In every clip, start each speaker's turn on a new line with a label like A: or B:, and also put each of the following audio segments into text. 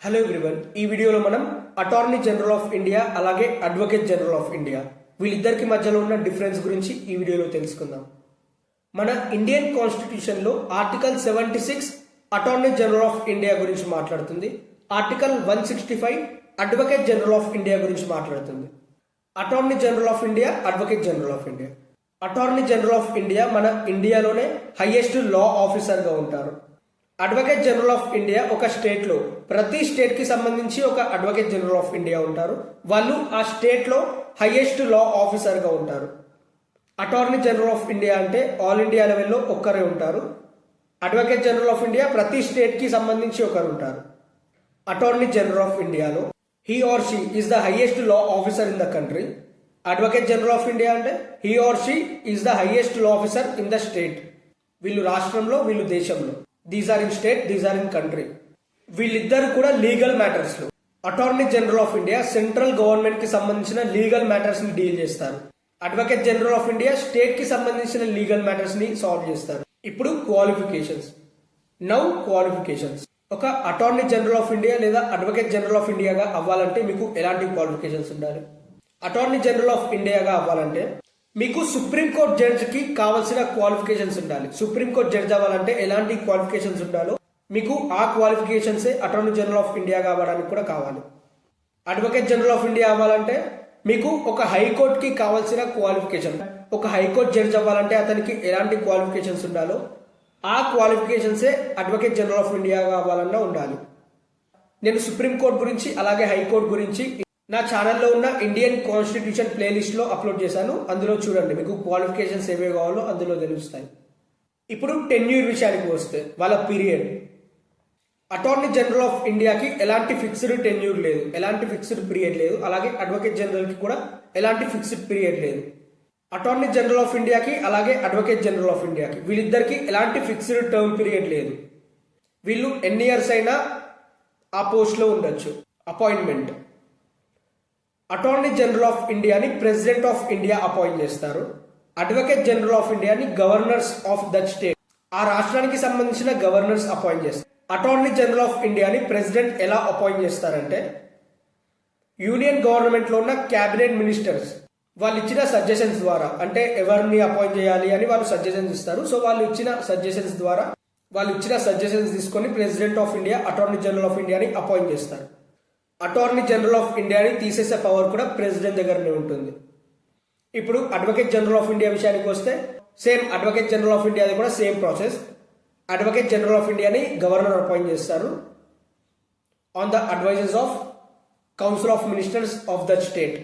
A: Hello everyone, ఈ వీడియోలో మనం అటార్నీ జనరల్ ఆఫ్ ఇండియా అలాగే అడ్వకేట్ జనరల్ ఆఫ్ ఇండియా వీళ్ళిద్దరికి మధ్యలో ఉన్న డిఫరెన్స్ గురించి ఈ వీడియోలో తెలుసుకుందాం. మన ఇండియన్ కాన్స్టిట్యూషన్ లో article 76 attorney general of India గురించి మాట్లాడుతుంది. Article 165 advocate general of India గురించి మాట్లాడుతుంది. Attorney general of India, advocate general of India. Attorney general of India మన ఇండియాలోనే హైయెస్ట్ లా ఆఫీసర్ గా ఉంటారు. అడ్వకేట్ జనరల్ ఆఫ్ ఇండియా ఒక స్టేట్ లో ప్రతి స్టేట్ కి సంబంధించి ఒక అడ్వకేట్ జనరల్ ఆఫ్ ఇండియా ఉంటారు. వాళ్ళు ఆ స్టేట్ లో హైయెస్ట్ లా ఆఫీసర్ గా ఉంటారు. అటార్నీ జనరల్ ఆఫ్ ఇండియా అంటే ఆల్ ఇండియా లెవెల్లో ఒక్కరే ఉంటారు. అడ్వకేట్ జనరల్ ఆఫ్ ఇండియా ప్రతి స్టేట్ కి సంబంధించి ఒకరు ఉంటారు. అటార్నీ జనరల్ ఆఫ్ ఇండియాలో he or she is the highest law officer in the country. Advocate general of India అంటే he or she is the highest law officer in the state. వీళ్ళు రాష్ట్రంలో, వీళ్ళు దేశంలో. These are in state, these are in country. వీళ్ళిద్దరు కూడా legal matters లో. Attorney general of India central government కి సంబంధించిన లీగల్ మ్యాటర్స్ ని డీల్ చేస్తారు. Advocate general of India state కి సంబంధించిన లీగల్ మ్యాటర్స్ ని సాల్వ్ చేస్తారు. ఇప్పుడు క్వాలిఫికేషన్స్. Now qualifications. ఒక అటార్నీ జనరల్ ఆఫ్ ఇండియా లేదా అడ్వకేట్ జనరల్ ఆఫ్ ఇండియాగా అవ్వాలంటే మీకు ఎలాంటి క్వాలిఫికేషన్స్ ఉండాలి? అటార్నీ జనరల్ ఆఫ్ ఇండియాగా అవ్వాలంటే మీకు సుప్రీంకోర్టు జడ్జ్ కి కావాల్సిన క్వాలిఫికేషన్స్ ఉండాలి. సుప్రీంకోర్టు జడ్జ్ అవ్వాలంటే ఎలాంటి క్వాలిఫికేషన్స్ ఉండాలో మీకు ఆ క్వాలిఫికేషన్సే అటార్నీ జనరల్ ఆఫ్ ఇండియా కావడానికి కూడా కావాలి. అడ్వకేట్ జనరల్ ఆఫ్ ఇండియా అవ్వాలంటే మీకు ఒక హైకోర్టుకి కావాల్సిన క్వాలిఫికేషన్. ఒక హైకోర్టు జడ్జ్ అవ్వాలంటే అతనికి ఎలాంటి క్వాలిఫికేషన్స్ ఉండాలో ఆ క్వాలిఫికేషన్సే అడ్వకేట్ జనరల్ ఆఫ్ ఇండియా అవ్వాలన్నా ఉండాలి. నేను సుప్రీంకోర్టు గురించి అలాగే హైకోర్టు గురించి నా ఛానల్లో ఉన్న ఇండియన్ కాన్స్టిట్యూషన్ ప్లేలిస్ట్ లో అప్లోడ్ చేశాను. అందులో చూడండి, మీకు క్వాలిఫికేషన్స్ ఏవే కావాలో అందులో తెలుస్తాయి. ఇప్పుడు టెన్యూర్ విషయానికి వస్తే వాళ్ళ పీరియడ్. అటార్నీ జనరల్ ఆఫ్ ఇండియాకి ఎలాంటి ఫిక్స్డ్ టెన్యూర్ లేదు, ఎలాంటి ఫిక్స్డ్ పీరియడ్ లేదు. అలాగే అడ్వకేట్ జనరల్ కి కూడా ఎలాంటి ఫిక్స్డ్ పీరియడ్ లేదు. అటార్నీ జనరల్ ఆఫ్ ఇండియాకి అలాగే అడ్వకేట్ జనరల్ ఆఫ్ ఇండియాకి వీళ్ళిద్దరికి ఎలాంటి ఫిక్స్డ్ టర్మ్ పీరియడ్ లేదు. వీళ్ళు ఎన్ని ఇయర్స్ అయినా ఆ పోస్ట్ లో ఉండొచ్చు. అపాయింట్మెంట్. అటార్నీ జనరల్ ఆఫ్ ఇండియాని ప్రెసిడెంట్ ఆఫ్ ఇండియా అపాయింట్ చేస్తారు. అడ్వకేట్ జనరల్ ఆఫ్ ఇండియాని గవర్నర్స్ ఆఫ్ దట్ స్టేట్, ఆ రాష్ట్రానికి సంబంధించిన గవర్నర్స్ అపాయింట్ చేస్తారు. అటార్నీ జనరల్ ఆఫ్ ఇండియాని ప్రెసిడెంట్ ఎలా అపాయింట్ చేస్తారంటే యూనియన్ గవర్నమెంట్ లో ఉన్న క్యాబినెట్ మినిస్టర్స్ వాళ్ళు ఇచ్చిన సజెషన్స్ ద్వారా, అంటే ఎవరిని అపాయింట్ చేయాలి అని వాళ్ళు సజెషన్స్ ఇస్తారు. సో వాళ్ళు ఇచ్చిన సజెషన్స్ తీసుకొని president of India attorney general of ఇండియాని అపాయింట్ చేస్తారు. అటార్నీ జనరల్ ఆఫ్ ఇండియాని తీసేసే పవర్ కూడా ప్రెసిడెంట్ దగ్గరనే ఉంటుంది. ఇప్పుడు అడ్వకేట్ జనరల్ ఆఫ్ ఇండియా విషయానికి వస్తే సేమ్ అడ్వకేట్ జనరల్ ఆఫ్ ఇండియాది కూడా same process. Advocate general of ఇండియాని గవర్నర్ అపాయింట్ చేస్తారు on the advises of council of ministers of that state.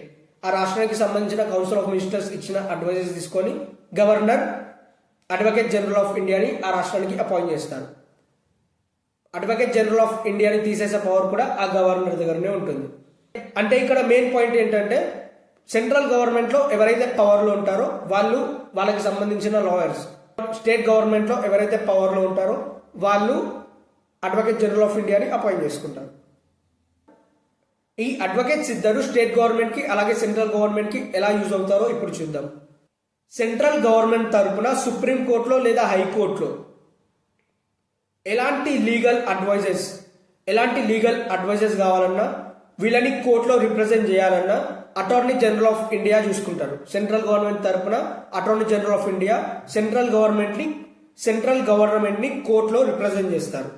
A: ఆ రాష్ట్రానికి సంబంధించిన కౌన్సిల్ ఆఫ్ మినిస్టర్స్ ఇచ్చిన అడ్వైజెస్ తీసుకొని గవర్నర్ అడ్వకేట్ జనరల్ ఆఫ్ ఇండియాని ఆ రాష్ట్రానికి అపాయింట్ చేస్తారు. అడ్వకేట్ జనరల్ ఆఫ్ ఇండియాని తీసేసే పవర్ కూడా ఆ గవర్నర్ దగ్గరనే ఉంటుంది. అంటే ఇక్కడ మెయిన్ పాయింట్ ఏంటంటే సెంట్రల్ గవర్నమెంట్ లో ఎవరైతే పవర్ లో ఉంటారో వాళ్ళకి సంబంధించిన లాయర్స్, స్టేట్ గవర్నమెంట్ లో ఎవరైతే పవర్ లో ఉంటారో వాళ్ళు అడ్వకేట్ జనరల్ ఆఫ్ ఇండియాని అపాయింట్ చేసుకుంటారు. ఈ అడ్వకేట్స్ ఇద్దరు స్టేట్ గవర్నమెంట్ కి అలాగే సెంట్రల్ గవర్నమెంట్ కి ఎలా యూజ్ అవుతారో ఇప్పుడు చూద్దాం. సెంట్రల్ గవర్నమెంట్ తరపున సుప్రీం కోర్టులో లేదా హైకోర్టులో ఎలాంటి లీగల్ అడ్వైజెస్ కావాలన్నా వీళ్ళని కోర్టులో రిప్రజెంట్ చేయాలన్నా అటార్నీ జనరల్ ఆఫ్ ఇండియా చూసుకుంటారు. సెంట్రల్ గవర్నమెంట్ తరపున attorney general of India central government ని కోర్టులో రిప్రజెంట్ చేస్తారు.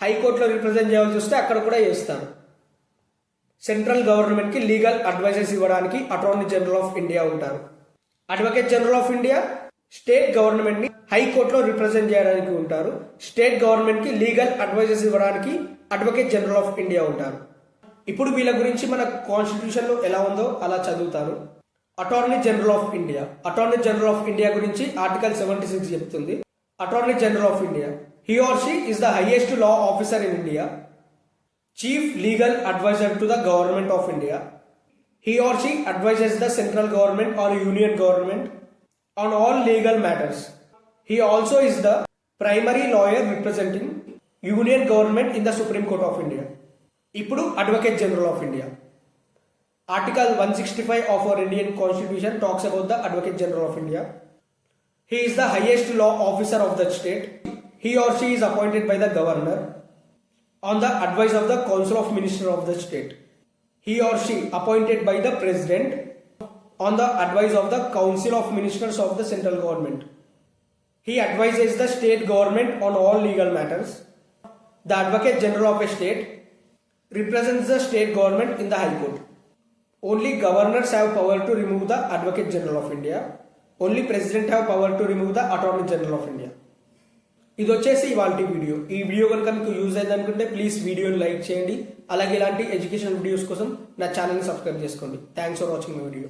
A: హైకోర్టులో రిప్రజెంట్ చేయాల్సి వస్తే అక్కడ కూడా చేస్తారు. సెంట్రల్ గవర్నమెంట్ కి లీగల్ అడ్వైజెస్ ఇవ్వడానికి అటార్నీ జనరల్ ఆఫ్ ఇండియా ఉంటారు. Advocate general of India state government ని హైకోర్టులో రిప్రజెంట్ చేయడానికి ఉంటారు. స్టేట్ గవర్నమెంట్ కి లీగల్ అడ్వైజెస్ ఇవ్వడానికి అడ్వకేట్ జనరల్ ఆఫ్ ఇండియా ఉంటారు. ఇప్పుడు వీళ్ళ గురించి మన కాన్స్టిట్యూషన్ లో ఎలా ఉందో అలా చదువుతాను. Attorney general of India. Attorney general of India గురించి ఆర్టికల్ 76 చెప్తుంది. Attorney general of India, he or she is the highest law officer in India, chief legal adviser to the government of India. He or she advises the central government or union government on all legal matters. He also is the primary lawyer representing union government in the Supreme Court of India. ఇప్పుడు advocate general of India. Article 165 of our Indian Constitution talks about the Advocate General of India. He is the highest law officer of the state. He or she is appointed by the governor. on the advice of the Council of Ministers of the state. He or she appointed by the President on the advice of the Council of Ministers of the central government. He advises the state government on all legal matters. The Advocate General of a state represents the state government in the High Court. Only governors have power to remove the Advocate General of India. Only President have power to remove the Attorney General of India. ఇది వచ్చేసి ఇవాళ video. ఈ video కనుక మీకు use అయింది అనుకుంటే please వీడియోని like చేయండి. అలాగే ఇలాంటి ఎడ్యుకేషన్ వీడియోస్ కోసం నా ఛానల్ని సబ్స్క్రైబ్ చేసుకోండి. Thanks for watching my video.